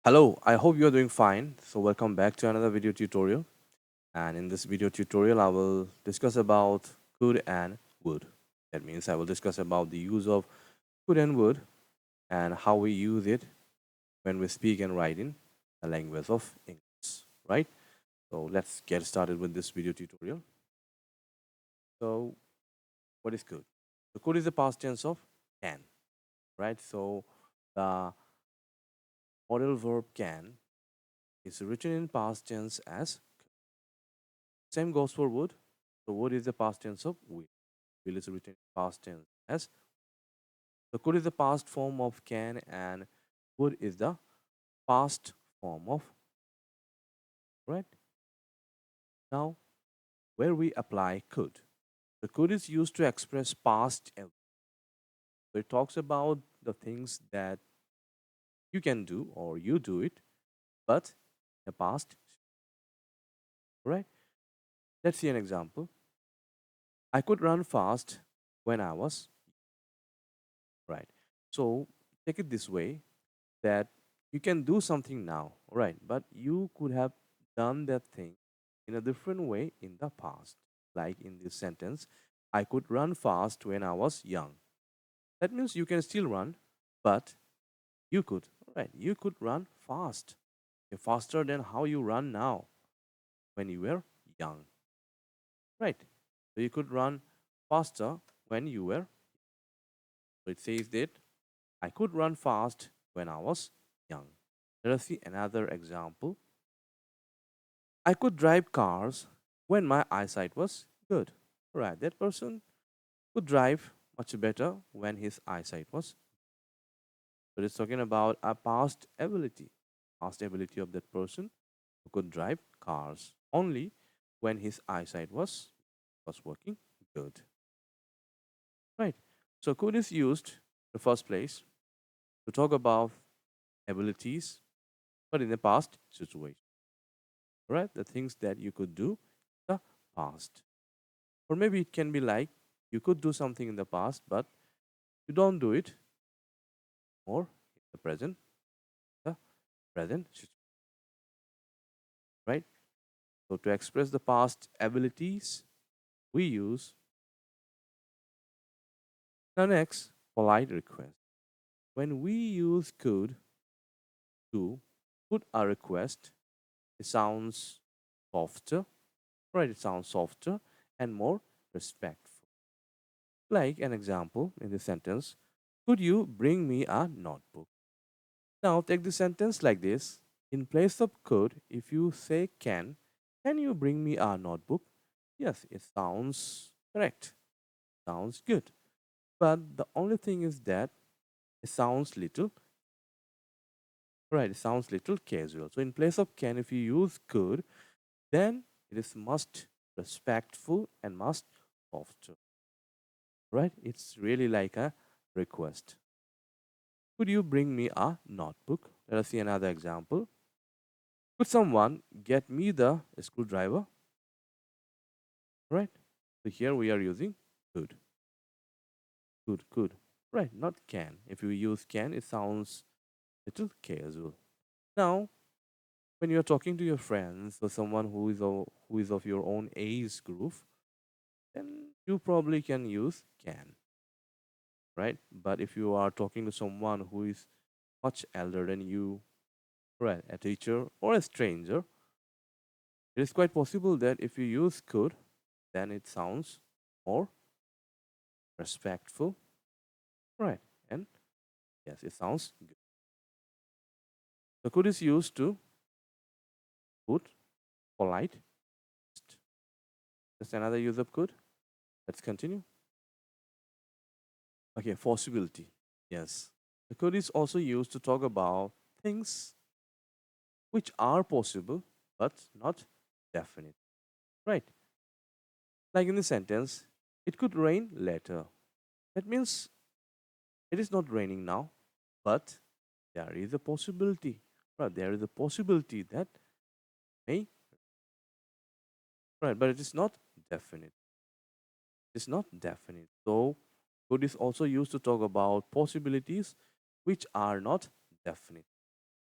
Hello, I hope you are doing fine. So welcome back to another video tutorial. And in this video tutorial, I will discuss about could and would. That means I will discuss about the use of could and would and how we use it when we speak and write in the language of English, right? So let's get started with this video tutorial. So what is could? So could is the past tense of can, right? So the modal verb can is written in past tense as same goes for would. So would is the past tense of will. Will is written in past tense as. So could is the past form of can and would is the past form of, right? Now where we apply could. The could is used to express past. So it talks about the things that you can do or you do it, but in the past, right? Let's see an example. I could run fast when I was right. So take it this way that you can do something now, right? But you could have done that thing in a different way in the past. Like in this sentence, I could run fast when I was young. That means you can still run, but you could, right? You could run fast, faster than how you run now when you were young, right? So you could run faster when you were. So it says that I could run fast when I was young. Let us see another example. I could drive cars when my eyesight was good. Right, that person could drive much better when his eyesight was. So it's talking about a past ability of that person who could drive cars only when his eyesight was working good. Right. So could is used in the first place to talk about abilities, but in the past situation. Right, the things that you could do in the past. Or maybe it can be like you could do something in the past, but you don't do it more in the present situation, right? So to express the past abilities, we use the next polite request. When we use could to put a request, it sounds softer, right? It sounds softer and more respectful. Like an example in the sentence, could you bring me a notebook? Now take the sentence like this. In place of could, if you say can you bring me a notebook? Yes, it sounds correct. Sounds good. But the only thing is that it sounds little, right? It sounds little casual. So in place of can, if you use could, then it is must respectful and must softer, right? It's really like a request. Could you bring me a notebook? Let us see another example. Could someone get me the screwdriver? Right. So here we are using could, could. Right, not can. If you use can, it sounds little casual. Now, when you're talking to your friends or someone who is of your own age group, then you probably can use can, right? But if you are talking to someone who is much elder than you, right, a teacher or a stranger, it is quite possible that if you use could, then it sounds more respectful, right? And yes, it sounds good. The could is used to put polite. Just another use of could. Let's continue. Okay, possibility. Yes. The could is also used to talk about things which are possible but not definite. Right. Like in the sentence, it could rain later. That means it is not raining now, but there is a possibility. Right. There is a possibility that may, right, but it is not definite. It's not definite. So could is also used to talk about possibilities which are not definite.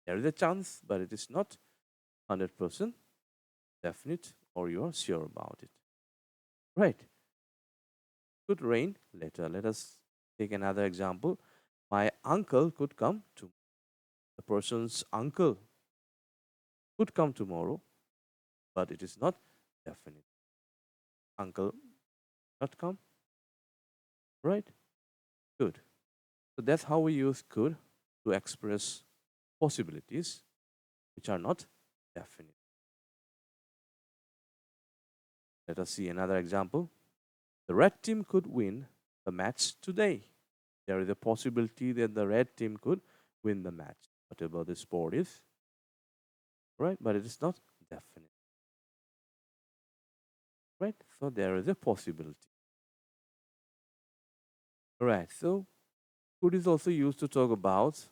There is a chance, but it is not 100% definite or you are sure about it. Right. Could rain later. Let us take another example. My uncle could come to the person's uncle could come tomorrow, but it is not definite. Uncle not come, right? Good. So that's how we use could to express possibilities which are not definite. Let us see another example. The red team could win the match today. There is a possibility that the red team could win the match, whatever the sport is, right? But it is not definite, right? So there is a possibility, right? So could is also used to talk about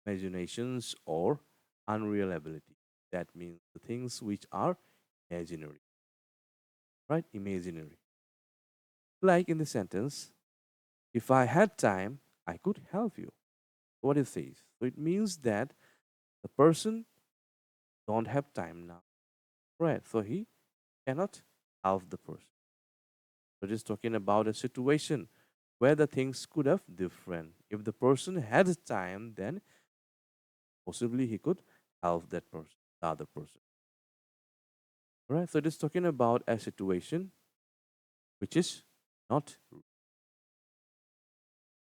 imaginations or unreal ability. That means the things which are imaginary, right? Imaginary. Like in the sentence, if I had time, I could help you. What it says. So it means that the person don't have time now, right? So he cannot help the person. So it is talking about a situation where the things could have different. If the person had time, then possibly he could help that person, the other person. Right? So it is talking about a situation which is not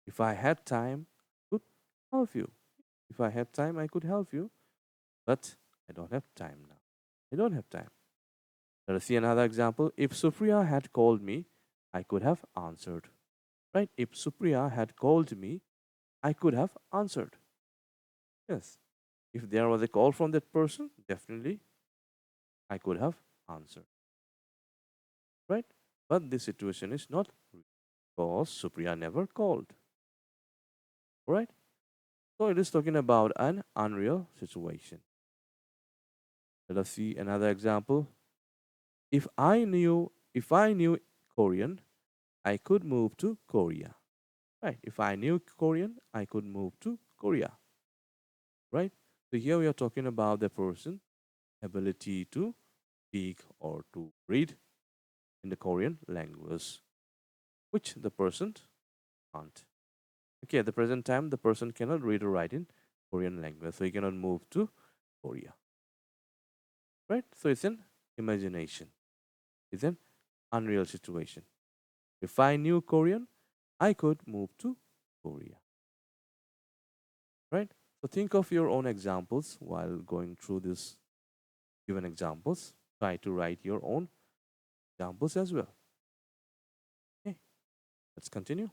if I had time, I could help you. If I had time, I could help you, but I don't have time now. I don't have time. Let us see another example. If Supriya had called me, I could have answered. Right? If Supriya had called me, I could have answered. Yes. If there was a call from that person, definitely I could have answered. Right? But this situation is not because Supriya never called. Right? So it is talking about an unreal situation. Let us see another example. If I knew Korean, I could move to Korea. Right? If I knew Korean, I could move to Korea. Right? So here we are talking about the person ability to speak or to read in the Korean language, which the person can't. Okay, at the present time, the person cannot read or write in Korean language, so he cannot move to Korea. Right? So it's an imagination. It's an unreal situation. If I knew Korean, I could move to Korea. Right? So think of your own examples while going through these given examples. Try to write your own examples as well. Okay, let's continue.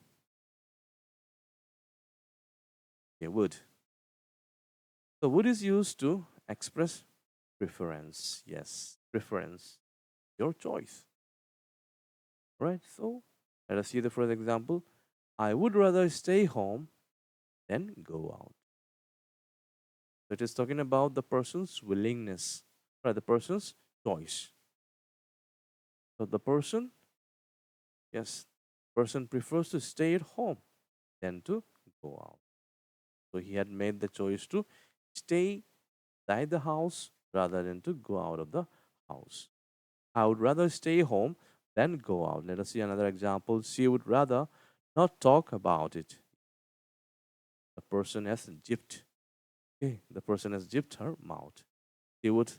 Okay, would. So would is used to express preference. Yes, preference. Your choice. Right? So let us see the first example. I would rather stay home than go out. So it is talking about the person's willingness, right? The person's choice. So the person, yes, person prefers to stay at home than to go out. So he had made the choice to stay inside the house rather than to go out of the house. I would rather stay home than go out. Let us see another example. She would rather not talk about it. The person has jipped. Okay, the person has jipped her mouth. She would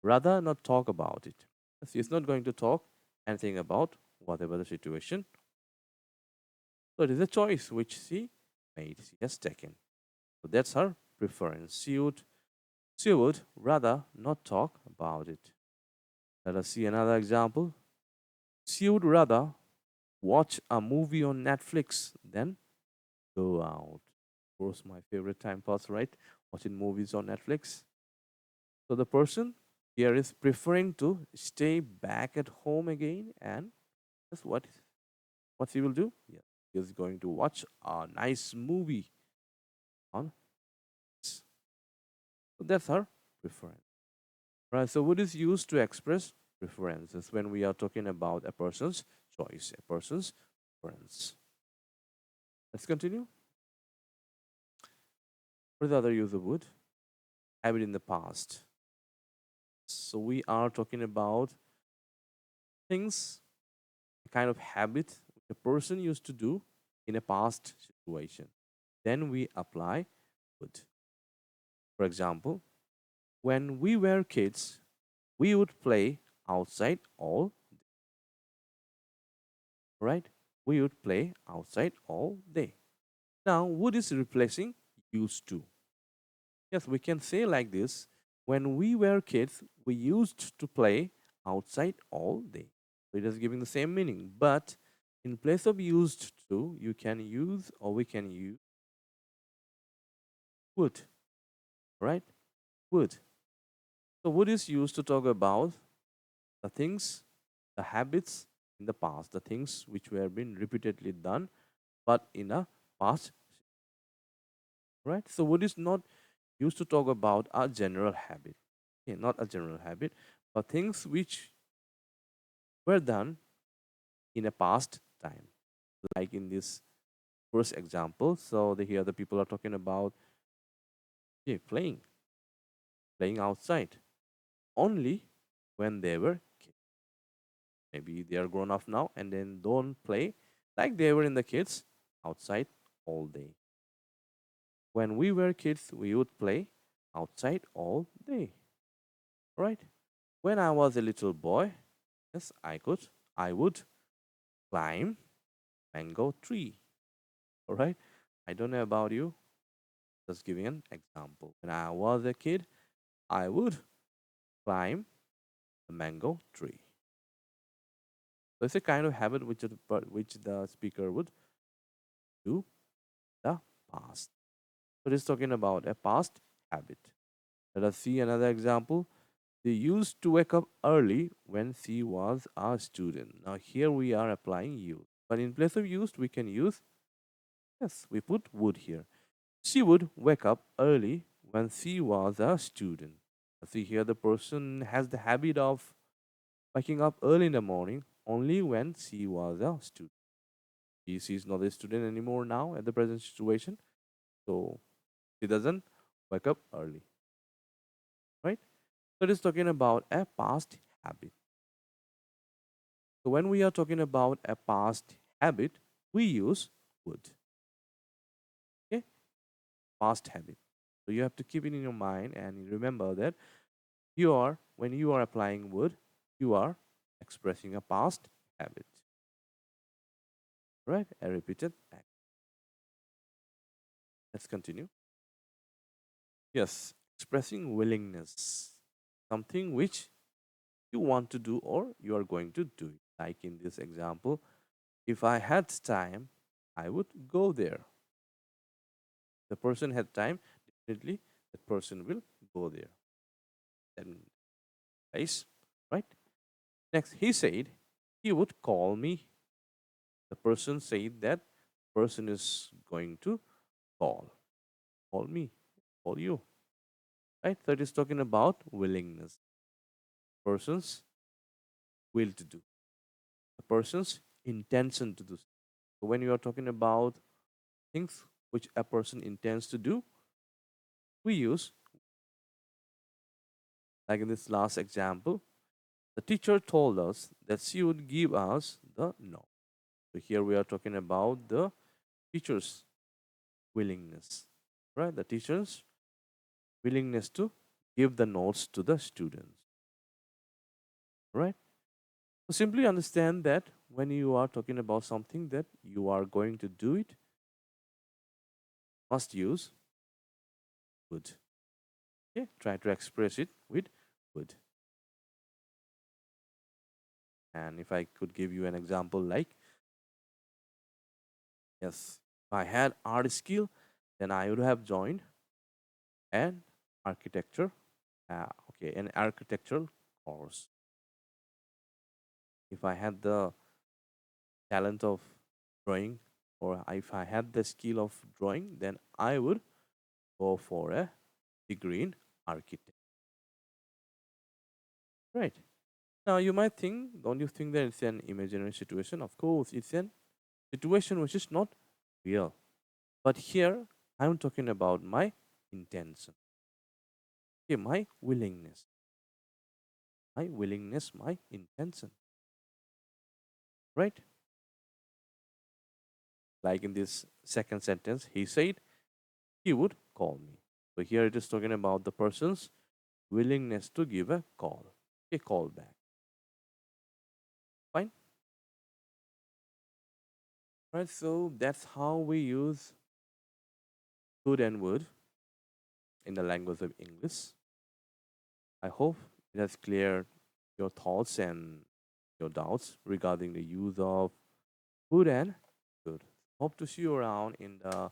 rather not talk about it. She is not going to talk anything about whatever the situation. So it is a choice which she made. She has taken. So that's her preference. She would rather not talk about it. Let us see another example. She would rather watch a movie on Netflix than go out. Of course, my favorite time pass, right? Watching movies on Netflix. So the person here is preferring to stay back at home again, and that's what he will do. Yeah, he is going to watch a nice movie on. So that's our preference, right? So what is used to express preferences when we are talking about a person's choice, a person's preference. Let's continue. What is the other use of would? habit in the past. So we are talking about things, a kind of habit which a person used to do in a past situation. Then we apply would. For example, when we were kids, we would play outside all right. We would play outside all day. Now, would is replacing used to. Yes, we can say like this. When we were kids, we used to play outside all day. So it is giving the same meaning. But in place of used to, you can use or we can use would, right? Would. So would is used to talk about the things, the habits in the past, the things which were been repeatedly done, but in a past, right? So would is not used to talk about a general habit. Okay, not a general habit, but things which were done in a past time. Like in this first example, so here the people are talking about playing, playing outside only when they were kids. Maybe they are grown up now and then don't play like they were in the kids outside all day. When we were kids, we would play outside all day, right? When I was a little boy, yes, I would climb mango tree. All right. I don't know about you. Just giving an example. When I was a kid, I would climb a mango tree. So it's a kind of habit which the speaker would do the past. So it's talking about a past habit. Let us see another example. They used to wake up early when she was a student. Now here we are applying used. But in place of used, we can use yes, we put would here. She would wake up early when she was a student. See here, the person has the habit of waking up early in the morning only when she was a student. She is not a student anymore now at the present situation, so she doesn't wake up early, right? So it is talking about a past habit. So when we are talking about a past habit, we use would. Okay, past habit. So you have to keep it in your mind and remember that when you are applying would, you are expressing a past habit, right? A repeated act. Let's continue. Yes, expressing willingness, something which you want to do or you are going to do it. Like in this example, if I had time, I would go there. The person had time, definitely the person will go there. Then place, right? Next, he said he would call me. The person said that person is going to call me, call you, right? So it is talking about willingness, person's will to do, the person's intention to do. So when you are talking about things which a person intends to do, we use, like in this last example, the teacher told us that she would give us the no. So here we are talking about the teacher's willingness, right? The teacher's willingness to give the notes to the students, right? So simply understand that when you are talking about something that you are going to do it, must use would. Okay, try to express it with would. And if I could give you an example, like yes, if I had art skill, then I would have joined an architecture, an architectural course. If I had the talent of drawing, or if I had the skill of drawing, then I would go for a degree in architecture. Right. Now you might think, don't you think that it's an imaginary situation? Of course, it's an situation which is not real. But here I'm talking about my intention. Okay, my willingness, my intention, right? Like in this second sentence, he said he would call me. So here it is talking about the person's willingness to give a call back. Fine. Right. So that's how we use could and would in the language of English. I hope it has cleared your thoughts and your doubts regarding the use of would and could. Hope to see you around in the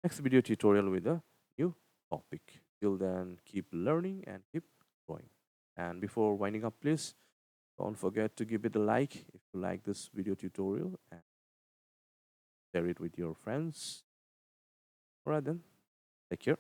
next video tutorial with a new topic. Till then, keep learning and keep growing. And before winding up, please don't forget to give it a like if you like this video tutorial and share it with your friends. Alright then, take care.